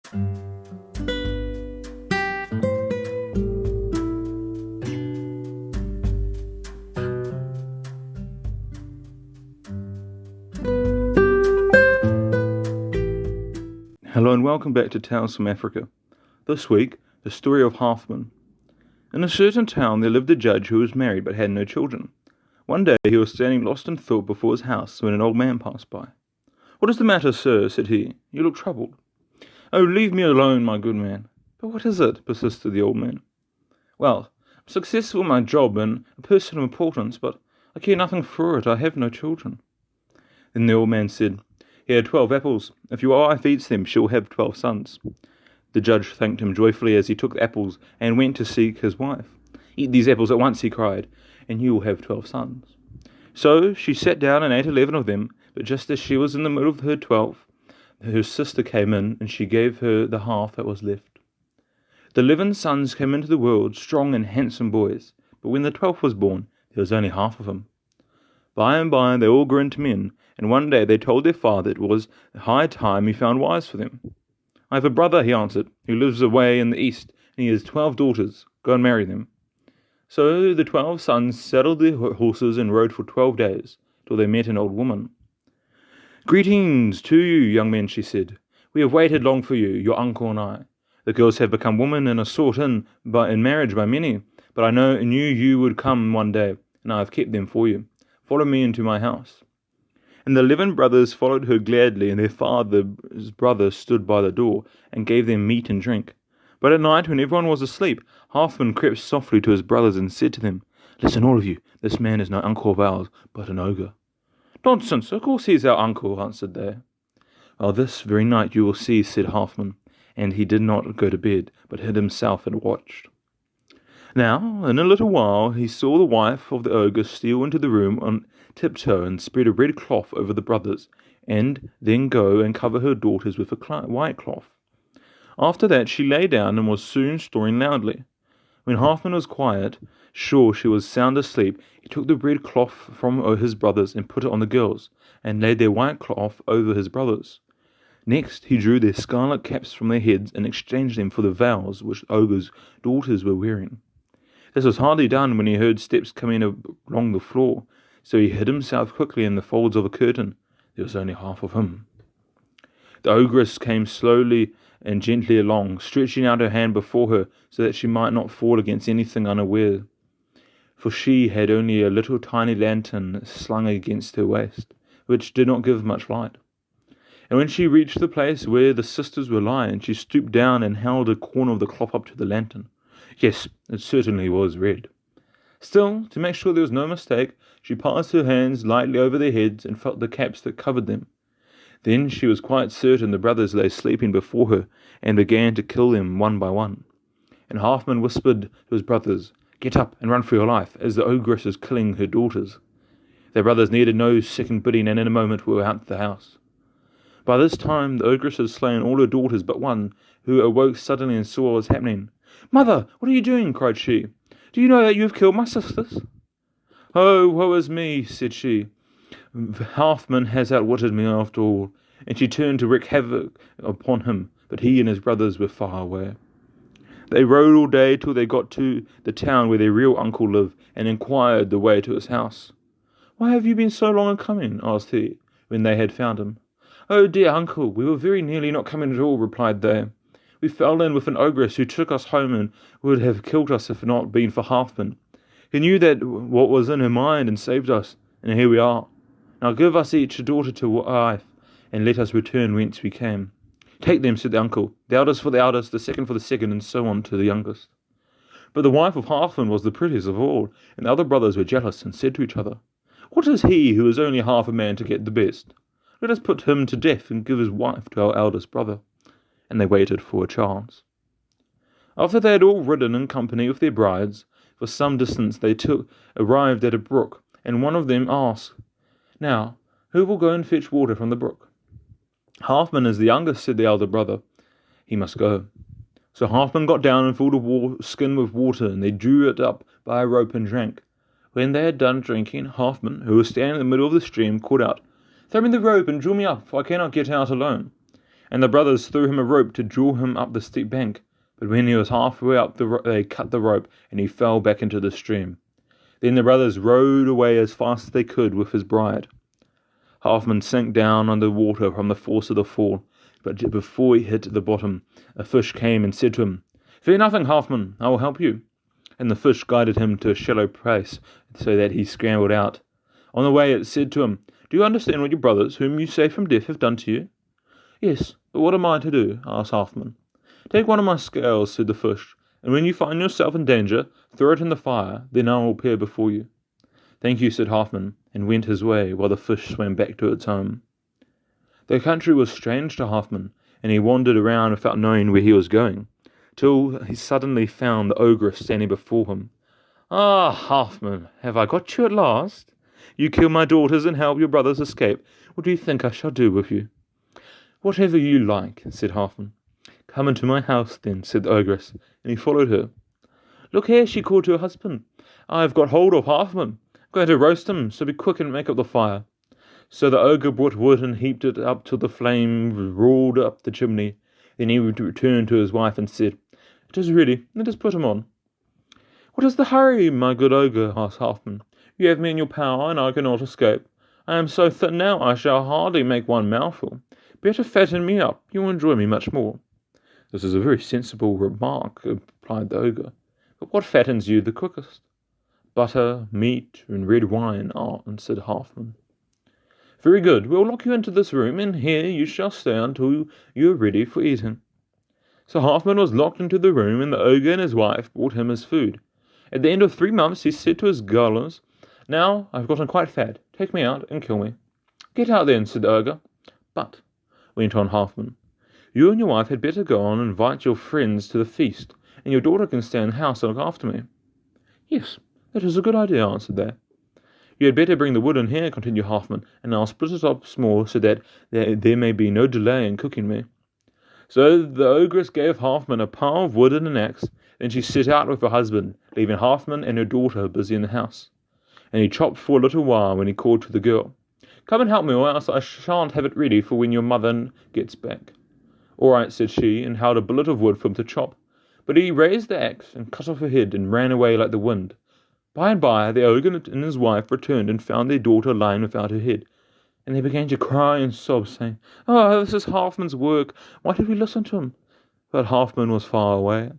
Hello and welcome back to Tales from Africa. This week, the story of Halfman. In a certain town there lived a judge who was married but had no children. One day he was standing lost in thought before his house when an old man passed by. "What is the matter, sir?" said he. "You look troubled." "Oh, leave me alone, my good man." "But what is it?" persisted the old man. "Well, I'm successful in my job and a person of importance, but I care nothing for it. I have no children." Then the old man said, "Here are 12 apples. If your wife eats them, she'll have 12 sons." The judge thanked him joyfully as he took the apples and went to seek his wife. "Eat these apples at once," he cried, "and you will have 12 sons." So she sat down and ate 11 of them, but just as she was in the middle of her 12th, her sister came in, and she gave her the half that was left. The 11 sons came into the world, strong and handsome boys, but when the 12th was born, there was only half of him. By and by they all grew into men, and one day they told their father it was high time he found wives for them. "I have a brother," he answered, "who lives away in the east, and he has 12 daughters. Go and marry them." So the 12 sons saddled their horses and rode for 12 days, till they met an old woman. "Greetings to you, young men," she said. "We have waited long for you, your uncle and I. The girls have become women and are sought in marriage by many, but I knew you would come one day, and I have kept them for you. Follow me into my house." And the 11 brothers followed her gladly, and their father's brother stood by the door and gave them meat and drink. But at night, when everyone was asleep, Halfman crept softly to his brothers and said to them, "Listen, all of you, this man is no uncle of ours, but an ogre." "Nonsense, of course he is our uncle," answered they. "Well, this very night you will see," said Halfman, and he did not go to bed, but hid himself and watched. Now, in a little while, he saw the wife of the ogre steal into the room on tiptoe and spread a red cloth over the brothers, and then go and cover her daughters with a white cloth. After that she lay down and was soon snoring loudly. When Halfman was quiet, sure she was sound asleep, he took the red cloth from his brothers and put it on the girls, and laid their white cloth over his brothers. Next he drew their scarlet caps from their heads and exchanged them for the veils which the ogre's daughters were wearing. This was hardly done when he heard steps coming along the floor, so he hid himself quickly in the folds of a curtain. There was only half of him. The ogress came slowly and gently along, stretching out her hand before her so that she might not fall against anything unaware, for she had only a little tiny lantern slung against her waist, which did not give much light. And when she reached the place where the sisters were lying, she stooped down and held a corner of the cloth up to the lantern. Yes, it certainly was red. Still, to make sure there was no mistake, she passed her hands lightly over their heads and felt the caps that covered them. Then she was quite certain the brothers lay sleeping before her, and began to kill them one by one. And Halfman whispered to his brothers, "Get up and run for your life, as the ogress is killing her daughters." Their brothers needed no second bidding, and in a moment were out of the house. By this time the ogress had slain all her daughters but one, who awoke suddenly and saw what was happening. "Mother, what are you doing?" cried she. "Do you know that you have killed my sisters?" "Oh, woe is me," said she. "Halfman has outwitted me after all." And she turned to wreak havoc upon him, but he and his brothers were far away. They rode all day till they got to the town where their real uncle lived, and inquired the way to his house. "Why have you been so long in coming?" asked he, when they had found him. "Oh, dear uncle, we were very nearly not coming at all," replied they. "We fell in with an ogress who took us home and would have killed us if it had not been for Halfman. He knew that what was in her mind and saved us, and here we are. Now give us each a daughter to wife, and let us return whence we came." "Take them," said the uncle, "the eldest for the eldest, the second for the second, and so on to the youngest." But the wife of Halfman was the prettiest of all, and the other brothers were jealous and said to each other, "What is he who is only half a man to get the best? Let us put him to death and give his wife to our eldest brother." And they waited for a chance. After they had all ridden in company with their brides, for some distance they arrived at a brook, and one of them asked, "Now, who will go and fetch water from the brook?" "Halfman is the youngest," said the elder brother. "He must go." So Halfman got down and filled a skin with water, and they drew it up by a rope and drank. When they had done drinking, Halfman, who was standing in the middle of the stream, called out, "Throw me the rope and draw me up, for I cannot get out alone." and the brothers threw him a rope to draw him up the steep bank. But when he was halfway up, they cut the rope, and he fell back into the stream. Then the brothers rowed away as fast as they could with his bride. Halfman sank down under water from the force of the fall, but before he hit the bottom, a fish came and said to him, "Fear nothing, Halfman, I will help you." And the fish guided him to a shallow place, so that he scrambled out. On the way it said to him, "Do you understand what your brothers, whom you saved from death, have done to you?" "Yes, but what am I to do?" asked Halfman. "Take one of my scales," said the fish, "and when you find yourself in danger, throw it in the fire, then I will appear before you." "Thank you," said Halfman, and went his way, while the fish swam back to its home. The country was strange to Halfman, and he wandered around without knowing where he was going, till he suddenly found the ogress standing before him. "Ah, Halfman, have I got you at last? You kill my daughters and help your brothers escape. What do you think I shall do with you?" "Whatever you like," said Halfman. "Come into my house, then," said the ogress, and he followed her. "Look here," she called to her husband. "I have got hold of Halfman. I'm going to roast him, so be quick and make up the fire." So the ogre brought wood and heaped it up till the flame roared up the chimney. Then he returned to his wife and said, "It is ready. Let us put him on." "What is the hurry, my good ogre?" asked Halfman. "You have me in your power, and I cannot escape. I am so thin now I shall hardly make one mouthful. Better fatten me up. You will enjoy me much more." "This is a very sensible remark," replied the ogre. "But what fattens you the quickest?" "Butter, meat, and red wine," answered Halfman. "Very good. We'll lock you into this room, and here you shall stay until you are ready for eating." So Halfman was locked into the room, and the ogre and his wife brought him his food. At the end of 3 months he said to his gaolers, "Now I've gotten quite fat. Take me out and kill me." "Get out then," said the ogre. "But," went on Halfman, "you and your wife had better go on and invite your friends to the feast, and your daughter can stay in the house and look after me." "Yes, that is a good idea," answered they. "You had better bring the wood in here," continued Halfman, "and I'll split it up small so that there may be no delay in cooking me." So the ogress gave Halfman a pile of wood and an axe. Then she set out with her husband, leaving Halfman and her daughter busy in the house. And he chopped for a little while when he called to the girl, "Come and help me, or else I shan't have it ready for when your mother gets back." "All right," said she, and held a billet of wood for him to chop. But he raised the axe and cut off her head and ran away like the wind. By and by the ogre and his wife returned and found their daughter lying without her head. And they began to cry and sob, saying, "Oh, this is Halfman's work. Why did we listen to him?" But Halfman was far away.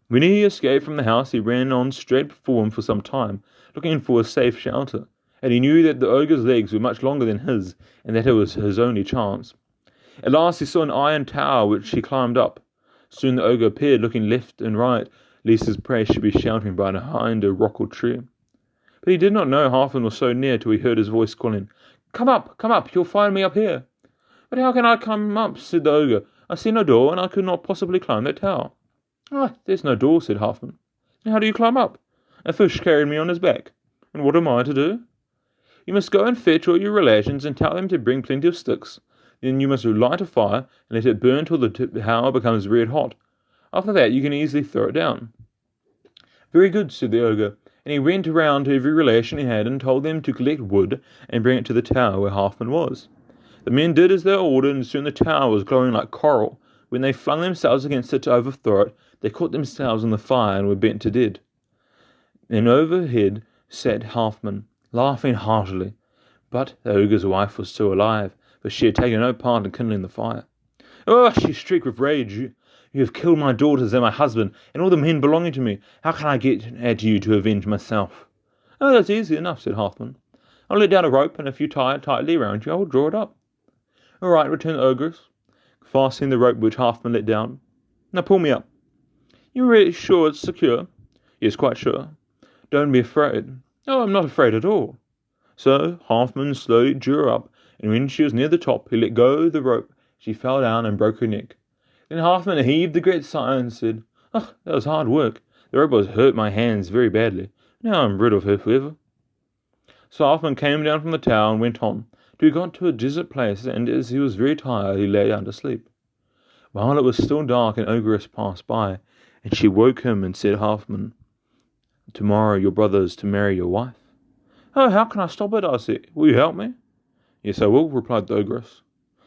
When he escaped from the house, he ran on straight before him for some time, looking for a safe shelter. And he knew that the ogre's legs were much longer than his, and that it was his only chance. At last he saw an iron tower which he climbed up. Soon the ogre appeared, looking left and right, lest his prey should be sheltering behind a rock or tree. But he did not know Halfman was so near till he heard his voice calling, come up, you'll find me up here." "But how can I come up?" said the ogre. "I see no door, and I could not possibly climb that tower." "Ah, there's no door," said Halfman. "And how do you climb up?" "A fish carried me on his back." "And what am I to do?" "You must go and fetch all your relations and tell them to bring plenty of sticks. Then you must light a fire and let it burn till the tower becomes red hot. After that you can easily throw it down." "Very good," said the ogre, and he went around to every relation he had and told them to collect wood and bring it to the tower where Halfman was. The men did as they were ordered, and soon the tower was glowing like coral. When they flung themselves against it to overthrow it, they caught themselves in the fire and were burnt to death. And overhead sat Halfman, laughing heartily. But the ogre's wife was still alive, for she had taken no part in kindling the fire. "Oh," she shrieked with rage, "you have killed my daughters and my husband, and all the men belonging to me. How can I get at you to avenge myself?" "Oh, that's easy enough," said Halfman. "I'll let down a rope, and if you tie it tightly round you, I will draw it up." "All right," returned the ogress, fastening the rope which Halfman let down. "Now pull me up." "You're really sure it's secure?" "Yes, quite sure." "Don't be afraid." "Oh, I'm not afraid at all." So Halfman slowly drew her up, and when she was near the top, he let go the rope. She fell down and broke her neck. Then Halfman heaved a great sigh and said, "Oh, that was hard work. The rope has hurt my hands very badly. Now I'm rid of her forever." So Halfman came down from the tower and went on, till he got to a desert place, and as he was very tired, he lay down to sleep. While it was still dark, an ogress passed by, and she woke him and said, "Halfman, tomorrow your brother is to marry your wife." "Oh, how can I stop it?" I said. "Will you help me?" "Yes, I will," replied the ogress.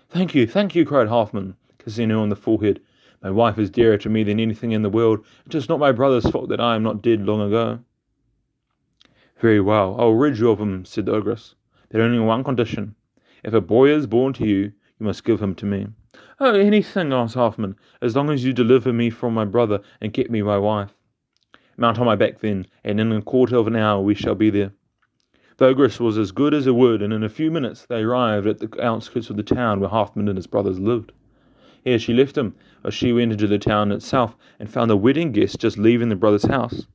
Thank you, cried Halfman. kissing her on the forehead. My wife is dearer to me than anything in the world. It is not my brother's fault that I am not dead long ago. Very well, I will rid you of him, said the ogress, but only on one condition. If a boy is born to you, you must give him to me. Oh, anything, asked Halfman, as long as you deliver me from my brother and get me my wife. Mount on my back then, and in a quarter of an hour we shall be there. The ogress was as good as her word, and in a few minutes they arrived at the outskirts of the town where Halfman and his brothers lived. Here she left him, as she went into the town itself, and found the wedding guests just leaving the brother's house.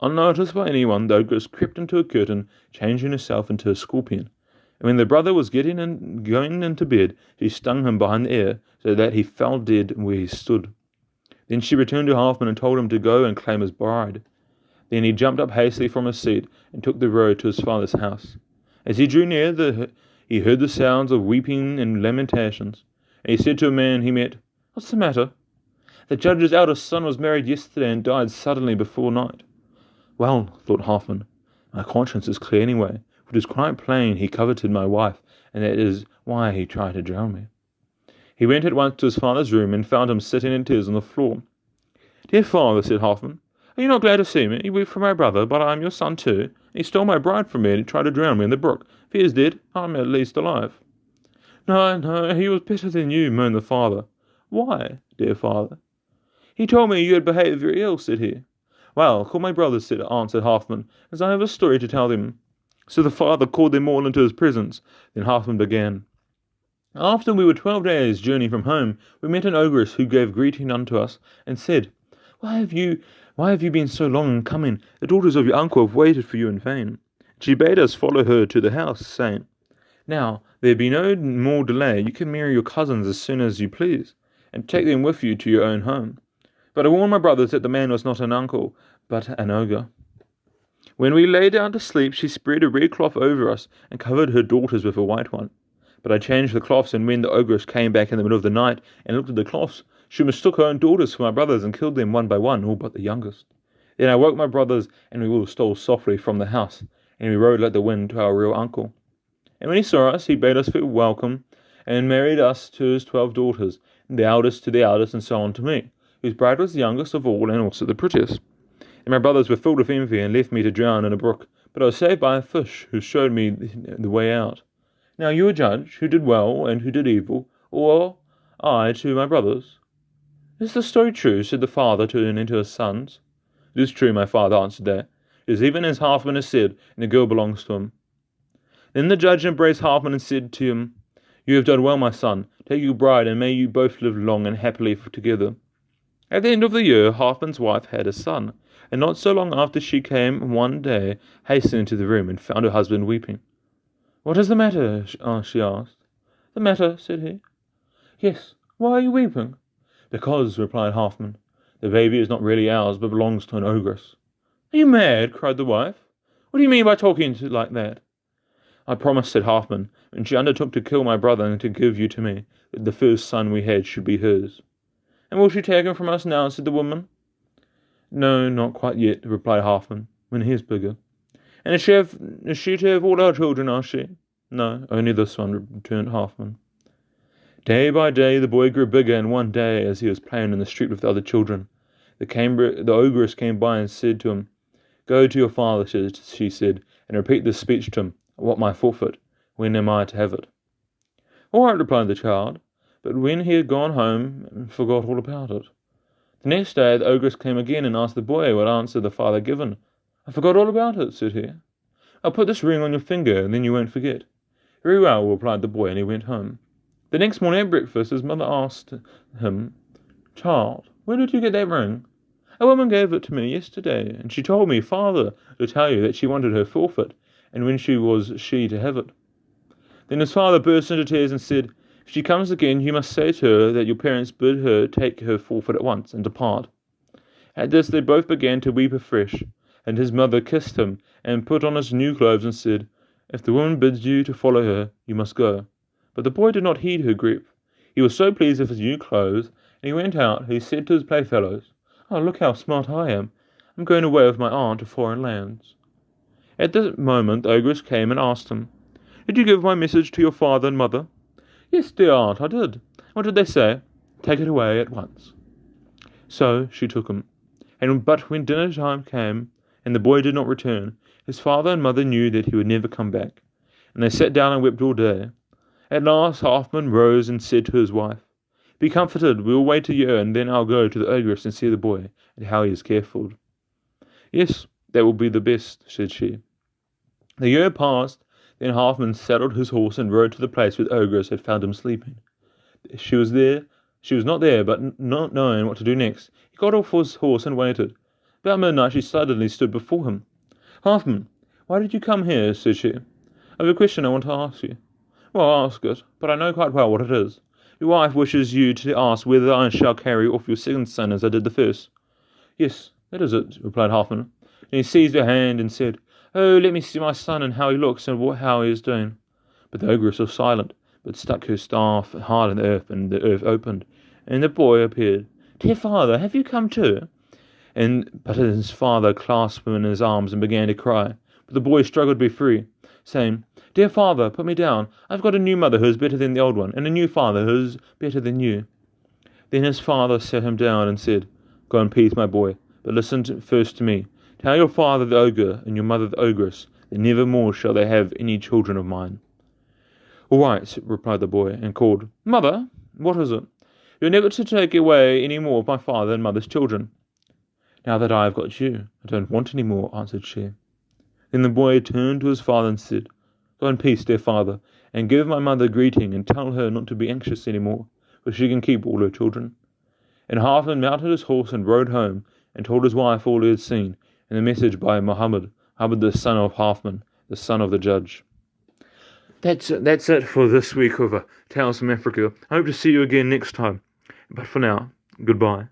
Unnoticed by anyone, the ogress crept into a curtain, changing herself into a scorpion. And when the brother was going into bed, she stung him behind the ear, so that he fell dead where he stood. Then she returned to Halfman and told him to go and claim his bride. Then he jumped up hastily from his seat and took the road to his father's house. As he drew near, he heard the sounds of weeping and lamentations, and he said to a man he met, "What's the matter?" "The judge's eldest son was married yesterday and died suddenly before night." Well, thought Halfman, my conscience is clear anyway, for it is quite plain he coveted my wife, and that is why he tried to drown me. He went at once to his father's room and found him sitting in tears on the floor. "Dear father," said Halfman, "are you not glad to see me? You weep for my brother, but I am your son too, and he stole my bride from me and he tried to drown me in the brook. If he is dead, I am at least alive." No, he was better than you," moaned the father. "Why, dear father?" "He told me you had behaved very ill," said he. "Well, call my brothers," answered Halfman, "as I have a story to tell them." So the father called them all into his presence. Then Halfman began. "After we were 12 days' journey from home, we met an ogress who gave greeting unto us, and said, Why have you been so long in coming? The daughters of your uncle have waited for you in vain." She bade us follow her to the house, saying, "Now there be no more delay. You can marry your cousins as soon as you please, and take them with you to your own home. But I warned my brothers that the man was not an uncle, but an ogre." When we lay down to sleep, she spread a red cloth over us and covered her daughters with a white one. But I changed the cloths, and when the ogress came back in the middle of the night and looked at the cloths, she mistook her own daughters for my brothers and killed them one by one, all but the youngest. Then I woke my brothers, and we all stole softly from the house, and we rode like the wind to our real uncle. And when he saw us, he bade us welcome, and married us to his 12 daughters, and the eldest to the eldest, and so on to me, whose bride was the youngest of all and also the prettiest. And my brothers were filled with envy and left me to drown in a brook, but I was saved by a fish who showed me the way out. Now you are judge, who did well and who did evil, or I to my brothers?" "Is the story true?" said the father, turning to his sons. "It is true," my father answered that. "It is even as Halfman has said, and the girl belongs to him." Then the judge embraced Halfman and said to him, "You have done well, my son. Take your bride, and may you both live long and happily together." At the end of the year, Halfman's wife had a son, and not so long after she came one day, hastening into the room, and found her husband weeping. "What is the matter?" she asked. "The matter?" said he. "Yes, why are you weeping?" "Because," replied Halfman, "the baby is not really ours, but belongs to an ogress." "Are you mad?" cried the wife. "What do you mean by talking like that?" "I promised," said Halfman, "when she undertook to kill my brother and to give you to me, that the first son we had should be hers." "And will she take him from us now?" said the woman. "No, not quite yet," replied Halfman, "when he is bigger." "And is she to have all our children, are she?" "No, only this one," returned Halfman. Day by day the boy grew bigger, and one day, as he was playing in the street with the other children, the ogress came by and said to him, "Go to your father," she said, "and repeat this speech to him. I want my forfeit. When am I to have it?" "All right," replied the child, but when he had gone home, forgot all about it. The next day the ogress came again and asked the boy what answer the father had given. "I forgot all about it," said he. "I'll put this ring on your finger, and then you won't forget." "Very well," replied the boy, and he went home. The next morning at breakfast his mother asked him, "Child, where did you get that ring?" "A woman gave it to me yesterday, and she told me, father, to tell you that she wanted her forfeit, and when was she to have it." Then his father burst into tears and said, "If she comes again, you must say to her that your parents bid her take her forfeit at once and depart." At this they both began to weep afresh, and his mother kissed him and put on his new clothes and said, "If the woman bids you to follow her, you must go." But the boy did not heed her grief. He was so pleased with his new clothes, and he went out. He said to his playfellows, "Oh, look how smart I am. I'm going away with my aunt to foreign lands." At this moment the ogress came and asked him, "Did you give my message to your father and mother?" "Yes, dear aunt, I did." "What did they say?" Take it away at once. So she took him. But when dinner time came, and the boy did not return, his father and mother knew that he would never come back, and they sat down and wept all day. At last Halfman rose and said to his wife, "Be comforted, we will wait a year, and then I'll go to the ogress and see the boy, and how he is cared for." "Yes, that will be the best," said she. The year passed, then Halfman saddled his horse and rode to the place where the ogress had found him sleeping. She was not there, but not knowing what to do next, he got off his horse and waited. About midnight she suddenly stood before him. "Halfman, why did you come here?" said she. "I have a question I want to ask you." "Well, ask it, but I know quite well what it is. Your wife wishes you to ask whether I shall carry off your second son as I did the first." "Yes, that is it," replied Halfman. And he seized her hand and said, "Oh, let me see my son and how he looks and how he is doing." But the ogress was silent, but stuck her staff hard in the earth, and the earth opened, and the boy appeared. "Dear father, have you come too?" But his father clasped him in his arms and began to cry. But the boy struggled to be free, saying, "Dear father, put me down. I've got a new mother who is better than the old one, and a new father who is better than you." Then his father sat him down and said, "Go in peace, my boy, but listen first to me. Tell your father the ogre and your mother the ogress that never more shall they have any children of mine." "All right," replied the boy, and called, "Mother, what is it?" "You're never to take away any more of my father and mother's children." "Now that I have got you, I don't want any more," answered she. Then the boy turned to his father and said, "Go in peace, dear father, and give my mother greeting, and tell her not to be anxious any more, for she can keep all her children." And Halfman mounted his horse and rode home, and told his wife all he had seen, and the message by Muhammad the son of Halfman, the son of the judge. That's it for this week of Tales from Africa. I hope to see you again next time. But for now, goodbye.